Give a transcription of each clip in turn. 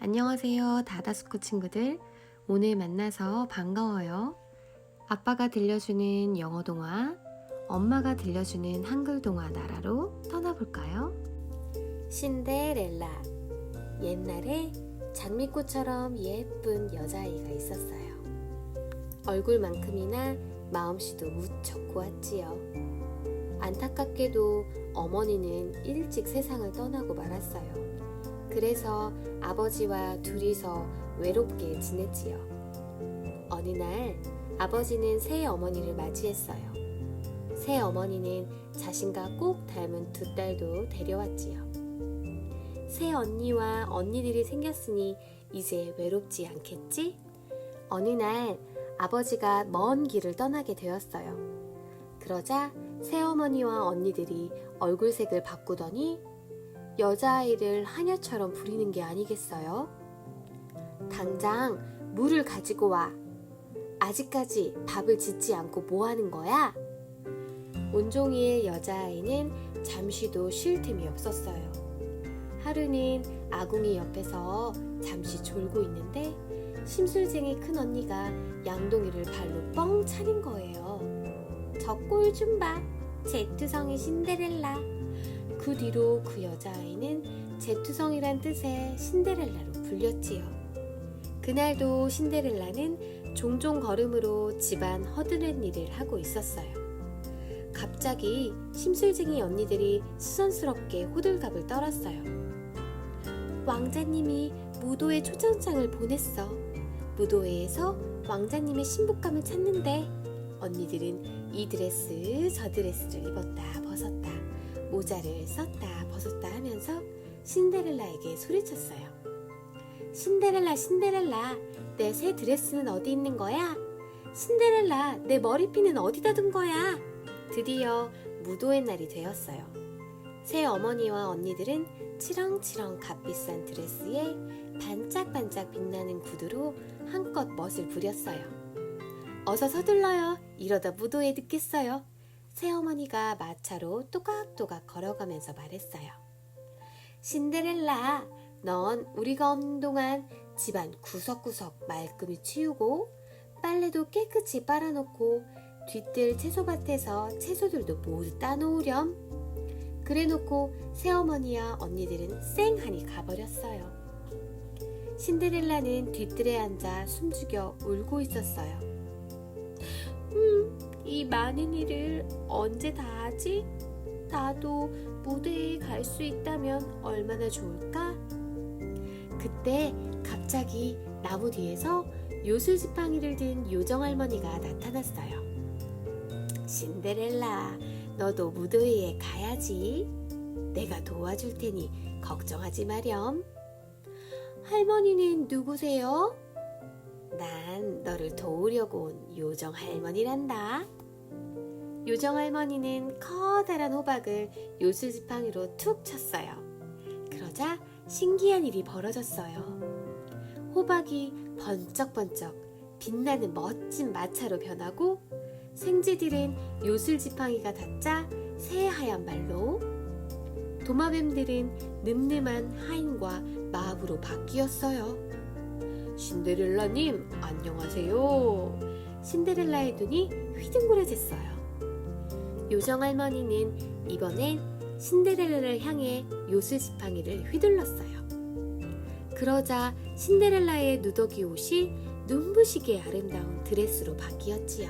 안녕하세요, 다다스쿨 친구들. 오늘 만나서 반가워요. 아빠가 들려주는 영어동화, 엄마가 들려주는 한글동화 나라로 떠나볼까요? 신데렐라. 옛날에 장미꽃처럼 예쁜 여자아이가 있었어요. 얼굴만큼이나 마음씨도 무척 고왔지요. 안타깝게도 어머니는 일찍 세상을 떠나고 말았어요. 그래서 아버지와 둘이서 외롭게 지냈지요. 어느 날 아버지는 새 어머니를 맞이했어요. 새 어머니는 자신과 꼭 닮은 두 딸도 데려왔지요. 새 언니와 언니들이 생겼으니 이제 외롭지 않겠지? 어느 날 아버지가 먼 길을 떠나게 되었어요. 그러자 새어머니와 언니들이 얼굴색을 바꾸더니 여자아이를 하녀처럼 부리는 게 아니겠어요? 당장 물을 가지고 와. 아직까지 밥을 짓지 않고 뭐 하는 거야? 온종일 여자아이는 잠시도 쉴 틈이 없었어요. 하루는 아궁이 옆에서 잠시 졸고 있는데 심술쟁이 큰 언니가 양동이를 발로 뻥 차는 거예요. 저 꼴 좀 봐. 제투성이 신데렐라. 그 뒤로 그 여자아이는 제투성이란 뜻의 신데렐라로 불렸지요. 그날도 신데렐라는 종종 걸음으로 집안 허드렛 일을 하고 있었어요. 갑자기 심술쟁이 언니들이 수선스럽게 호들갑을 떨었어요. 왕자님이 무도회 초청장을 보냈어. 무도회에서 왕자님의 신부감을 찾는데 언니들은 이 드레스 저 드레스를 입었다 벗었다 모자를 썼다 벗었다 하면서 신데렐라에게 소리쳤어요. 신데렐라 신데렐라, 내 새 드레스는 어디 있는 거야? 신데렐라, 내 머리핀은 어디다 둔 거야? 드디어 무도회 날이 되었어요. 새 어머니와 언니들은 치렁치렁 값비싼 드레스에 반짝반짝 빛나는 구두로 한껏 멋을 부렸어요. 어서 서둘러요. 이러다 무도회 늦겠어요. 새어머니가 마차로 또각또각 걸어가면서 말했어요. 신데렐라, 넌 우리가 없는 동안 집안 구석구석 말끔히 치우고 빨래도 깨끗이 빨아놓고 뒤뜰 채소밭에서 채소들도 모두 따놓으렴. 그래놓고 새어머니와 언니들은 쌩하니 가버렸어요. 신데렐라는 뒤뜰에 앉아 숨죽여 울고 있었어요. 이 많은 일을 언제 다 하지? 나도 무대에 갈 수 있다면 얼마나 좋을까? 그때 갑자기 나무 뒤에서 요술지팡이를 든 요정할머니가 나타났어요. 신데렐라, 너도 무도회에 가야지. 내가 도와줄 테니 걱정하지 마렴. 할머니는 누구세요? 난 너를 도우려고 온 요정할머니란다. 요정할머니는 커다란 호박을 요술지팡이로 툭 쳤어요. 그러자 신기한 일이 벌어졌어요. 호박이 번쩍번쩍 빛나는 멋진 마차로 변하고 생쥐들은 요술지팡이가 닿자 새하얀 말로, 도마뱀들은 늠름한 하인과 마법으로 바뀌었어요. 신데렐라님, 안녕하세요. 신데렐라의 눈이 휘둥그레졌어요. 요정할머니는 이번엔 신데렐라를 향해 요술지팡이를 휘둘렀어요. 그러자 신데렐라의 누더기 옷이 눈부시게 아름다운 드레스로 바뀌었지요.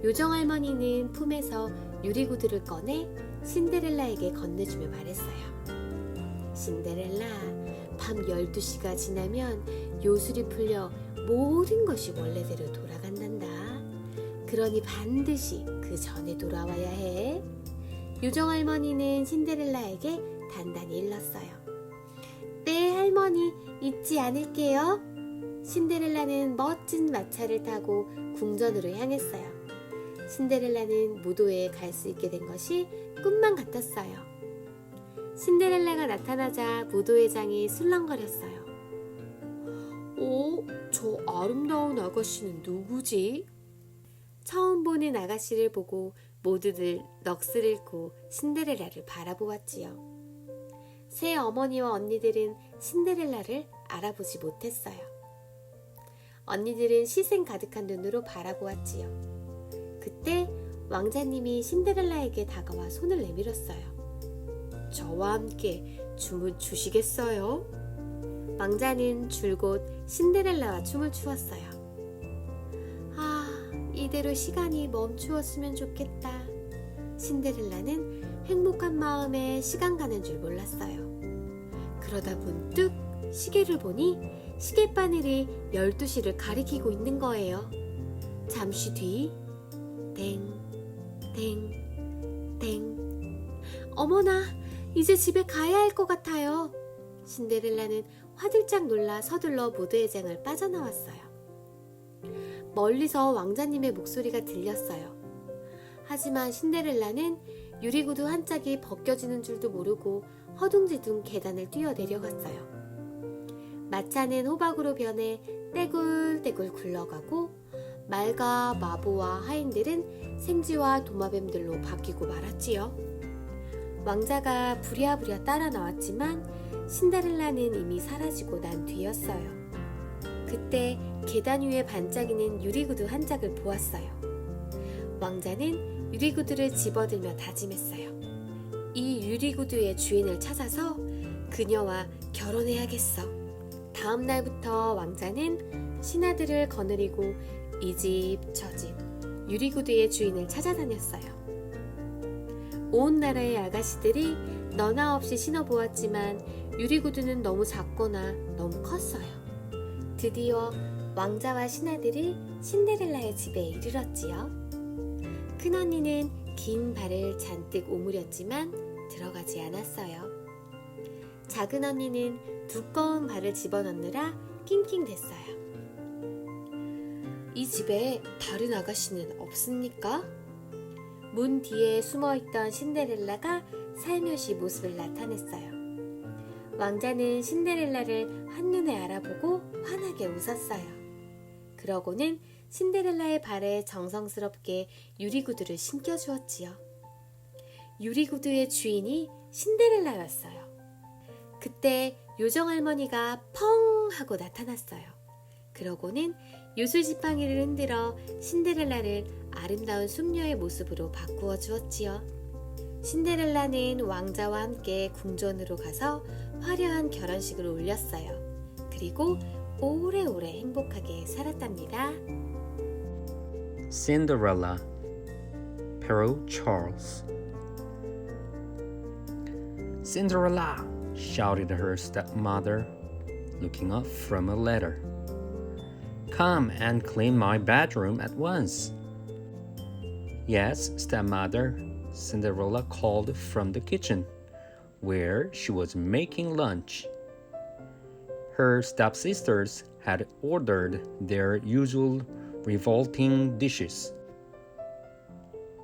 요정할머니는 품에서 유리구두를 꺼내 신데렐라에게 건네주며 말했어요. 신데렐라, 밤 12시가 지나면 요술이 풀려 모든 것이 원래대로 돌아간단다. 그러니 반드시 그 전에 돌아와야 해. 요정할머니는 신데렐라에게 단단히 일렀어요. 네, 할머니, 잊지 않을게요. 신데렐라는 멋진 마차를 타고 궁전으로 향했어요. 신데렐라는 무도회에 갈 수 있게 된 것이 꿈만 같았어요. 신데렐라가 나타나자 무도회장이 술렁거렸어요. 저 아름다운 아가씨는 누구지? 처음 보는 아가씨를 보고 모두들 넋을 잃고 신데렐라를 바라보았지요. 새 어머니와 언니들은 신데렐라를 알아보지 못했어요. 언니들은 시샘 가득한 눈으로 바라보았지요. 그때 왕자님이 신데렐라에게 다가와 손을 내밀었어요. 저와 함께 춤을 추시겠어요? 왕자는 줄곧 신데렐라와 춤을 추었어요. 이대로 시간이 멈추었으면 좋겠다. 신데렐라는 행복한 마음에 시간 가는 줄 몰랐어요. 그러다 문득 시계를 보니 시계바늘이 12시를 가리키고 있는 거예요. 잠시 뒤 땡, 땡, 땡. 어머나, 이제 집에 가야 할 것 같아요. 신데렐라는 화들짝 놀라 서둘러 무대의장을 빠져나왔어요. 멀리서 왕자님의 목소리가 들렸어요. 하지만 신데렐라는 유리구두 한 짝이 벗겨지는 줄도 모르고 허둥지둥 계단을 뛰어내려갔어요. 마차는 호박으로 변해 떼굴떼굴 굴러가고 말과 마보와 하인들은 생쥐와 도마뱀들로 바뀌고 말았지요. 왕자가 부랴부랴 따라 나왔지만 신데렐라는 이미 사라지고 난 뒤였어요. 그때 계단 위에 반짝이는 유리구두 한 짝을 보았어요. 왕자는 유리구두를 집어들며 다짐했어요. 이 유리구두의 주인을 찾아서 그녀와 결혼해야겠어. 다음 날부터 왕자는 신하들을 거느리고 이 집 저 집 유리구두의 주인을 찾아다녔어요. 온 나라의 아가씨들이 너나 없이 신어보았지만 유리구두는 너무 작거나 너무 컸어요. 드디어 왕자와 신하들이 신데렐라의 집에 이르렀지요. 큰언니는 긴 발을 잔뜩 오므렸지만 들어가지 않았어요. 작은 언니는 두꺼운 발을 집어넣느라 낑낑댔어요. 이 집에 다른 아가씨는 없습니까? 문 뒤에 숨어있던 신데렐라가 살며시 모습을 나타냈어요. 왕자는 신데렐라를 한눈에 알아보고 환하게 웃었어요. 그러고는 신데렐라의 발에 정성스럽게 유리구두를 신겨주었지요. 유리구두의 주인이 신데렐라였어요. 그때 요정할머니가 펑 하고 나타났어요. 그러고는 요술지팡이를 흔들어 신데렐라를 아름다운 숙녀의 모습으로 바꾸어 주었지요. 신데렐라는 왕자와 함께 궁전으로 가서 화려한 결혼식을 올렸어요. 그리고 오래오래 행복하게 살았답니다. Cinderella, Perrault Charles. Cinderella, shouted her stepmother, looking up from a letter. Come and clean my bedroom at once. Yes, stepmother, Cinderella called from the kitchen, where she was making lunch. Her stepsisters had ordered their usual revolting dishes.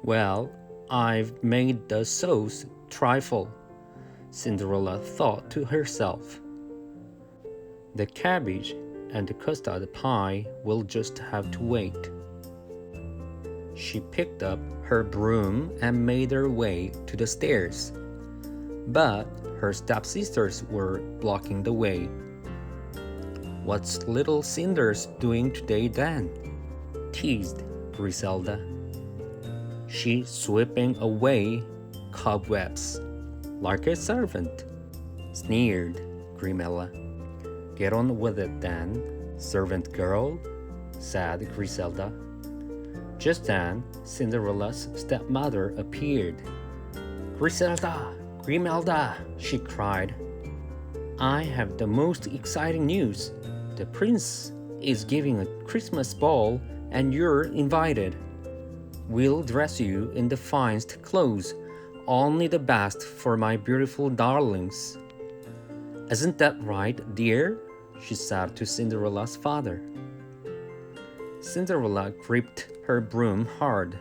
Well, I've made the sauce trifle, Cinderella thought to herself. The cabbage and the custard pie will just have to wait. She picked up her broom and made her way to the stairs. But her stepsisters were blocking the way. What's little Cinder's doing today then? Teased Griselda. She's sweeping away cobwebs like a servant, sneered Grimella. Get on with it then, servant girl, said Griselda. Just then, Cinderella's stepmother appeared. Griselda! Grimelda! She cried. I have the most exciting news. The prince is giving a Christmas ball and you're invited. We'll dress you in the finest clothes, only the best for my beautiful darlings. Isn't that right, dear? She said to Cinderella's father. Cinderella gripped her broom hard.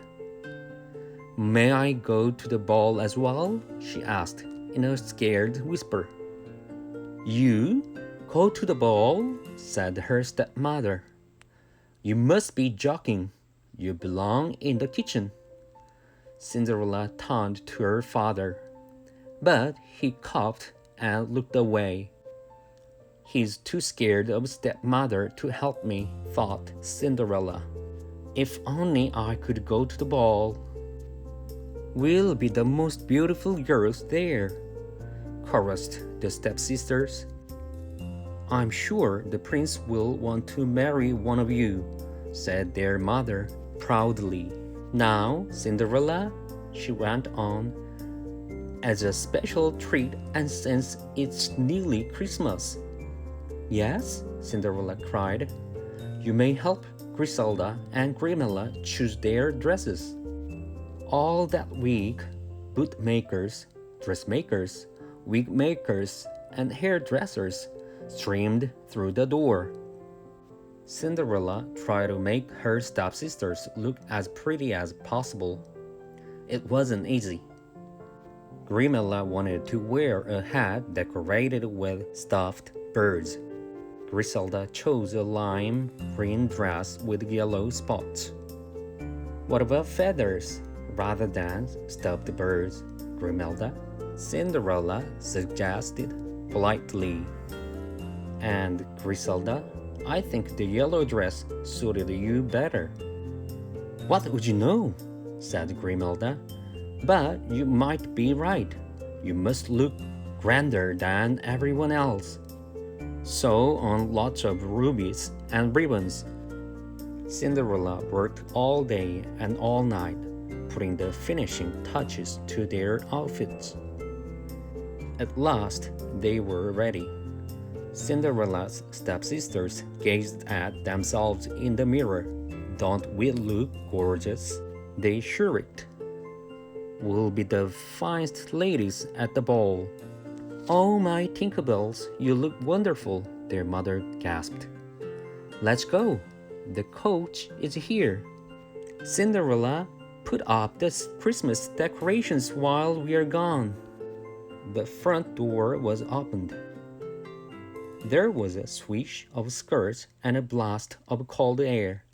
May I go to the ball as well? She asked in a scared whisper. You? Go to the ball? Said her stepmother. You must be joking. You belong in the kitchen. Cinderella turned to her father, but he coughed and looked away. He's too scared of stepmother to help me, thought Cinderella. If only I could go to the ball. We'll be the most beautiful girls there, chorused the stepsisters. I'm sure the prince will want to marry one of you, said their mother proudly. Now, Cinderella, she went on, as a special treat and since it's nearly Christmas. Yes, Cinderella cried. You may help Griselda and Grimella choose their dresses. All that week, bootmakers, dressmakers, wig makers, and hairdressers streamed through the door. Cinderella tried to make her stepsisters look as pretty as possible. It wasn't easy. Grimella wanted to wear a hat decorated with stuffed birds. Griselda chose a lime green dress with yellow spots. What about feathers rather than stuffed birds, Griselda? Cinderella suggested politely. And Griselda, I think the yellow dress suited you better. What would you know? Said Griselda. But you might be right. You must look grander than everyone else. Sew on lots of rubies and ribbons. Cinderella worked all day and all night, putting the finishing touches to their outfits. At last, they were ready. Cinderella's stepsisters gazed at themselves in the mirror. Don't we look gorgeous? They shrieked. We'll be the finest ladies at the ball. Oh, my Tinkerbells, you look wonderful, their mother gasped. Let's go. The coach is here. Cinderella, put up the Christmas decorations while we are gone. The front door was opened. There was a swish of skirts and a blast of cold air.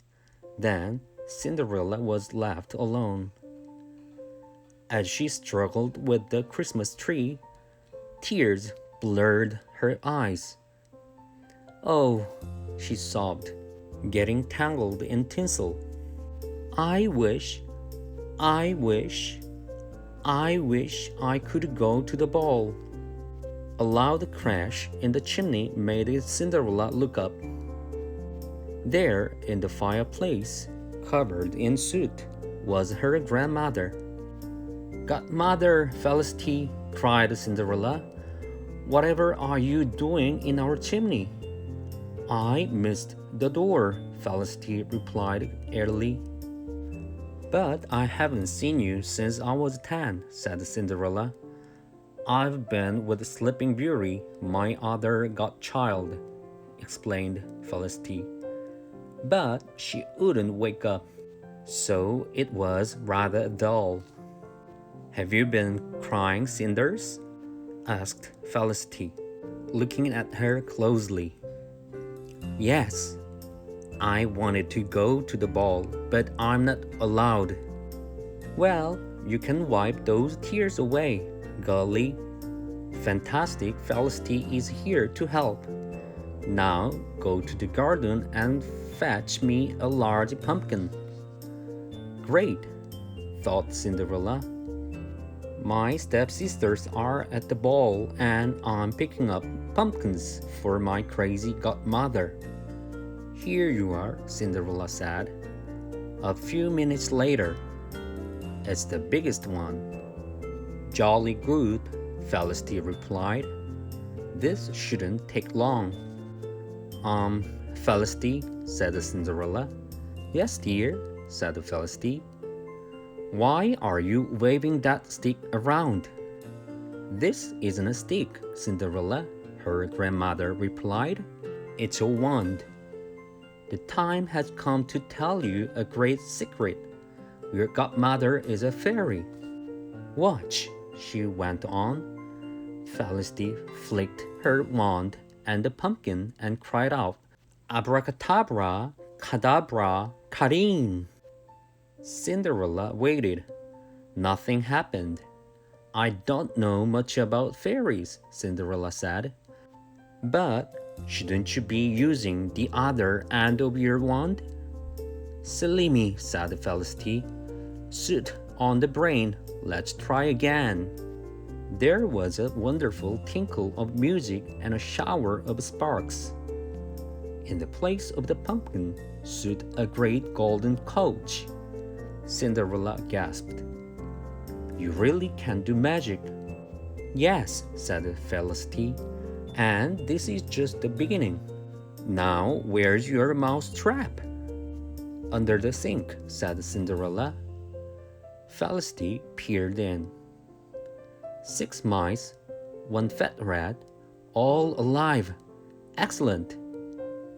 Then Cinderella was left alone. As she struggled with the Christmas tree, tears blurred her eyes. Oh, she sobbed, getting tangled in tinsel. I wish I could go to the ball. A loud crash in the chimney made Cinderella look up. There, in the fireplace, covered in soot, was her grandmother. Godmother Felicity, cried Cinderella, whatever are you doing in our chimney? I missed the door, Felicity replied airily. But I haven't seen you since I was 10, said Cinderella. I've been with Sleeping Beauty, my other godchild, explained Felicity. But she wouldn't wake up, so it was rather dull. Have you been crying, Cinders? Asked Felicity, looking at her closely. Yes, I wanted to go to the ball, but I'm not allowed. Well, you can wipe those tears away, girlie. Fantastic Felicity is here to help. Now go to the garden and fetch me a large pumpkin. Great, thought Cinderella. My stepsisters are at the ball and I'm picking up pumpkins for my crazy godmother. Here you are, Cinderella said. A few minutes later, it's the biggest one. Jolly good, Felicity replied. This shouldn't take long. Felicity, said Cinderella. Yes, dear, said Felicity. Why are you waving that stick around? This isn't a stick, Cinderella, her grandmother replied. It's a wand. The time has come to tell you a great secret. Your godmother is a fairy. Watch, she went on. Felicity flicked her wand and the pumpkin and cried out, Abracadabra, cadabra, karim. Cinderella waited. Nothing happened. I don't know much about fairies, Cinderella said. But Shouldn't you be using the other end of your wand? Silly me, said Felicity. Soot on the brain, let's try again. There was a wonderful tinkle of music and a shower of sparks. In the place of the pumpkin stood a great golden coach. Cinderella gasped. You really can do magic. Yes, said Felicity, and this is just the beginning. Now, where's your mouse trap? Under the sink, said Cinderella. Felicity peered in. 6 mice, 1 fat rat, all alive. Excellent.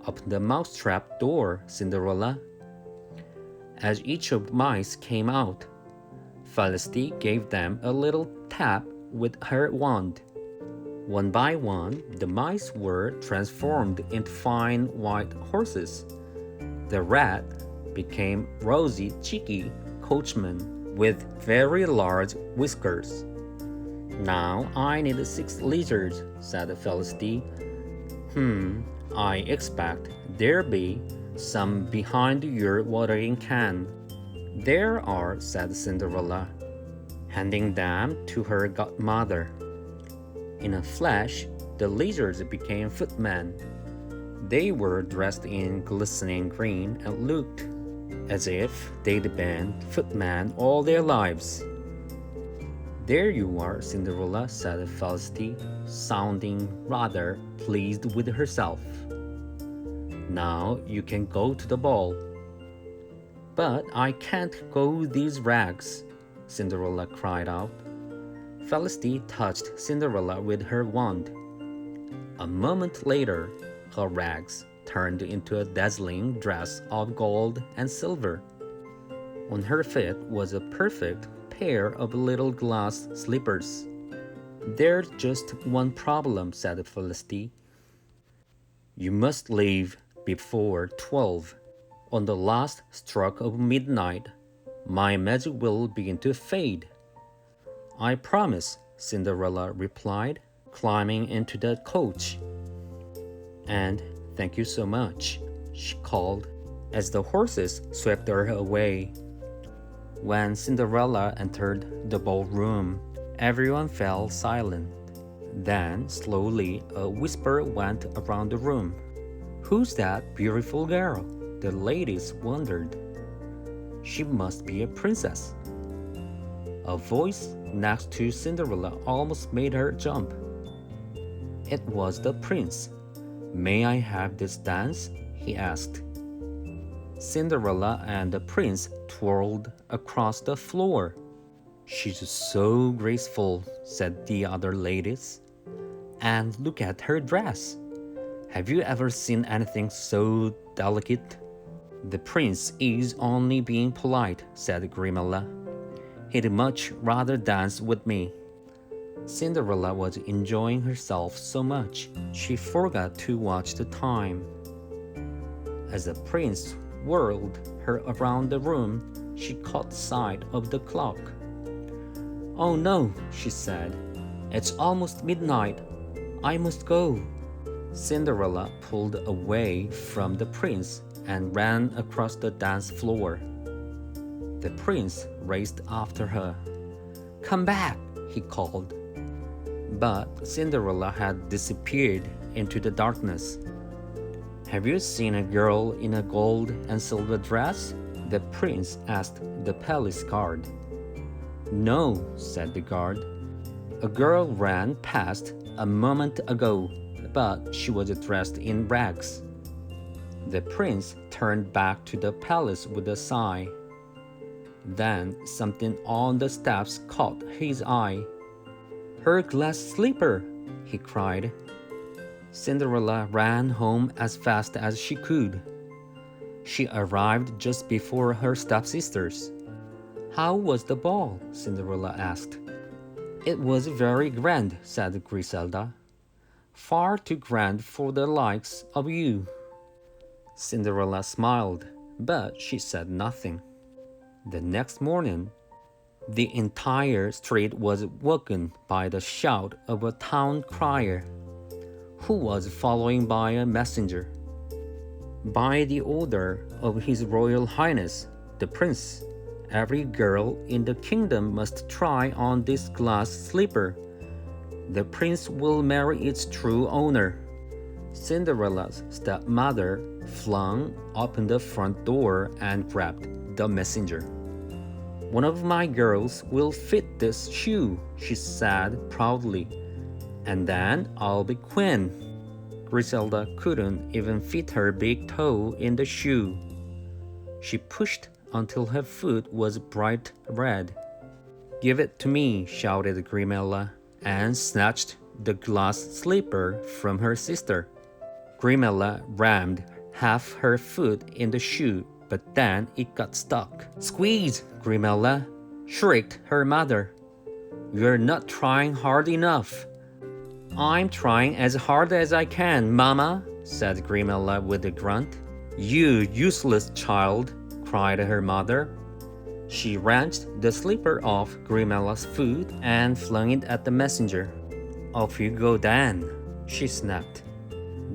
Open the mousetrap door, Cinderella. As each of the mice came out, Felicity gave them a little tap with her wand. One by one, the mice were transformed into fine white horses. The rat became rosy, cheeky coachman with very large whiskers. Now I need 6 lizards, said Felicity. I expect there be some behind your watering can. There are, said Cinderella, handing them to her godmother. In a flash, the lizards became footmen. They were dressed in glistening green and looked as if they'd been footmen all their lives. There you are, Cinderella, said Felicity, sounding rather pleased with herself. Now you can go to the ball. But I can't go these rags, Cinderella cried out. Felicity touched Cinderella with her wand. A moment later, her rags turned into a dazzling dress of gold and silver. On her feet was a perfect pair of little glass slippers. There's just one problem, said Felicity. You must leave before 12. On the last stroke of midnight, my magic will begin to fade. I promise, Cinderella replied, climbing into the coach. And thank you so much, she called, as the horses swept her away. When Cinderella entered the ballroom, everyone fell silent. Then, slowly, a whisper went around the room. Who's that beautiful girl? The ladies wondered. She must be a princess. A voice next to Cinderella almost made her jump. It was the prince. May I have this dance? He asked. Cinderella and the prince twirled across the floor. She's so graceful, said the other ladies. And look at her dress. Have you ever seen anything so delicate? The prince is only being polite, said Grimella. He'd much rather dance with me. Cinderella was enjoying herself so much she forgot to watch the time. As the prince whirled her around the room, she caught sight of the clock. Oh no, she said. It's almost midnight. I must go. Cinderella pulled away from the prince and ran across the dance floor. The prince raced after her. Come back, he called. But Cinderella had disappeared into the darkness. Have you seen a girl in a gold and silver dress? The prince asked the palace guard. No, said the guard. A girl ran past a moment ago, but she was dressed in rags. The prince turned back to the palace with a sigh. Then something on the steps caught his eye. Her glass slipper, he cried. Cinderella ran home as fast as she could. She arrived just before her stepsisters. How was the ball? Cinderella asked. It was very grand, said Griselda. Far too grand for the likes of you. Cinderella smiled, but she said nothing. The next morning, the entire street was woken by the shout of a town crier. who was following by a messenger. By the order of His Royal Highness, the Prince, every girl in the kingdom must try on this glass slipper. The prince will marry its true owner. Cinderella's stepmother flung open the front door and grabbed the messenger. One of my girls will fit this shoe, she said proudly, and then I'll be queen. Griselda couldn't even fit her big toe in the shoe. She pushed until her foot was bright red. Give it to me, shouted Grimella, and snatched the glass slipper from her sister. Grimella rammed half her foot in the shoe, but then it got stuck. Squeeze, Grimella, shrieked her mother. You're not trying hard enough. I'm trying as hard as I can, Mama, said Grimella with a grunt. You useless child, cried her mother. She wrenched the slipper off Grimella's foot and flung it at the messenger. Off you go, Dan, she snapped.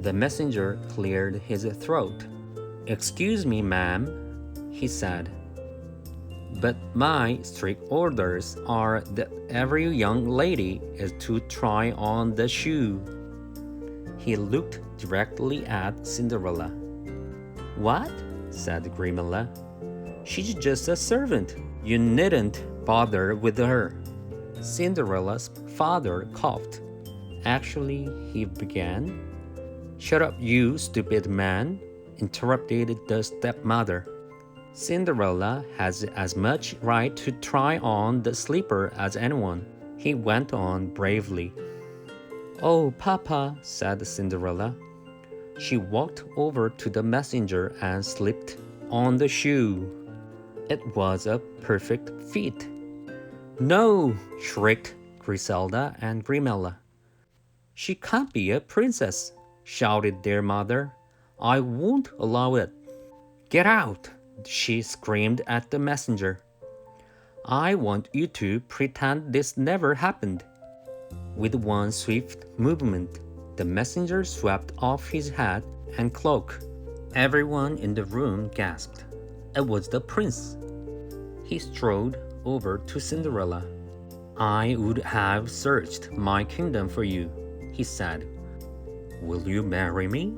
The messenger cleared his throat. Excuse me, ma'am, he said. But my strict orders are that every young lady is to try on the shoe. He looked directly at Cinderella. What? said Grimella. She's just a servant. You needn't bother with her. Cinderella's father coughed. Actually, he began. Shut up, you stupid man, interrupted the stepmother. Cinderella has as much right to try on the slipper as anyone, he went on bravely. Oh, Papa, said Cinderella. She walked over to the messenger and slipped on the shoe. It was a perfect fit. No, shrieked Griselda and Grimella. She can't be a princess, shouted their mother. I won't allow it. Get out, she screamed at the messenger. I want you to pretend this never happened. With one swift movement, the messenger swept off his hat and cloak. Everyone in the room gasped. It was the prince. He strode over to Cinderella. I would have searched my kingdom for you, he said. Will you marry me?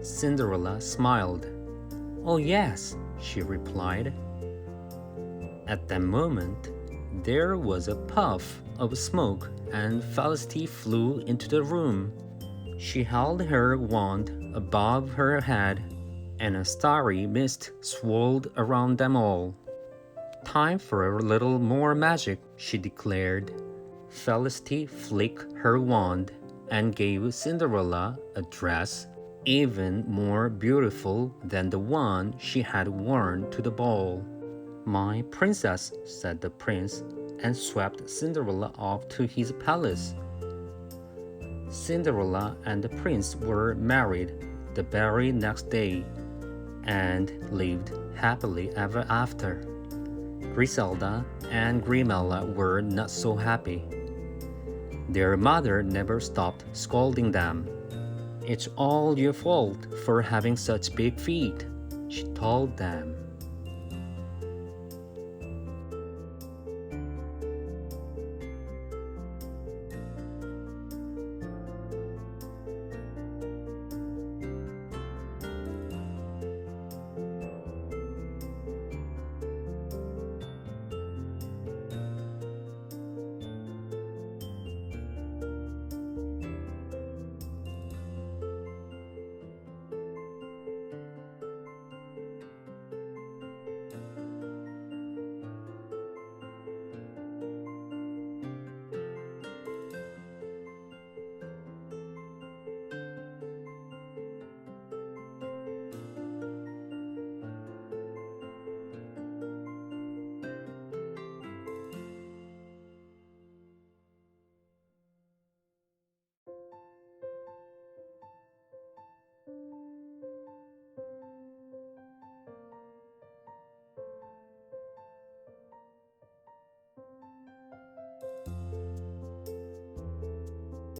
Cinderella smiled. Oh yes, she replied. At that moment, there was a puff of smoke and Felicity flew into the room. She held her wand above her head and a starry mist swirled around them all. Time for a little more magic, she declared. Felicity flicked her wand and gave Cinderella a dress even more beautiful than the one she had worn to the ball. My princess, said the prince, and swept Cinderella off to his palace. Cinderella and the prince were married the very next day and lived happily ever after. Griselda and Grimella were not so happy. Their mother never stopped scolding them. It's all your fault for having such big feet, she told them.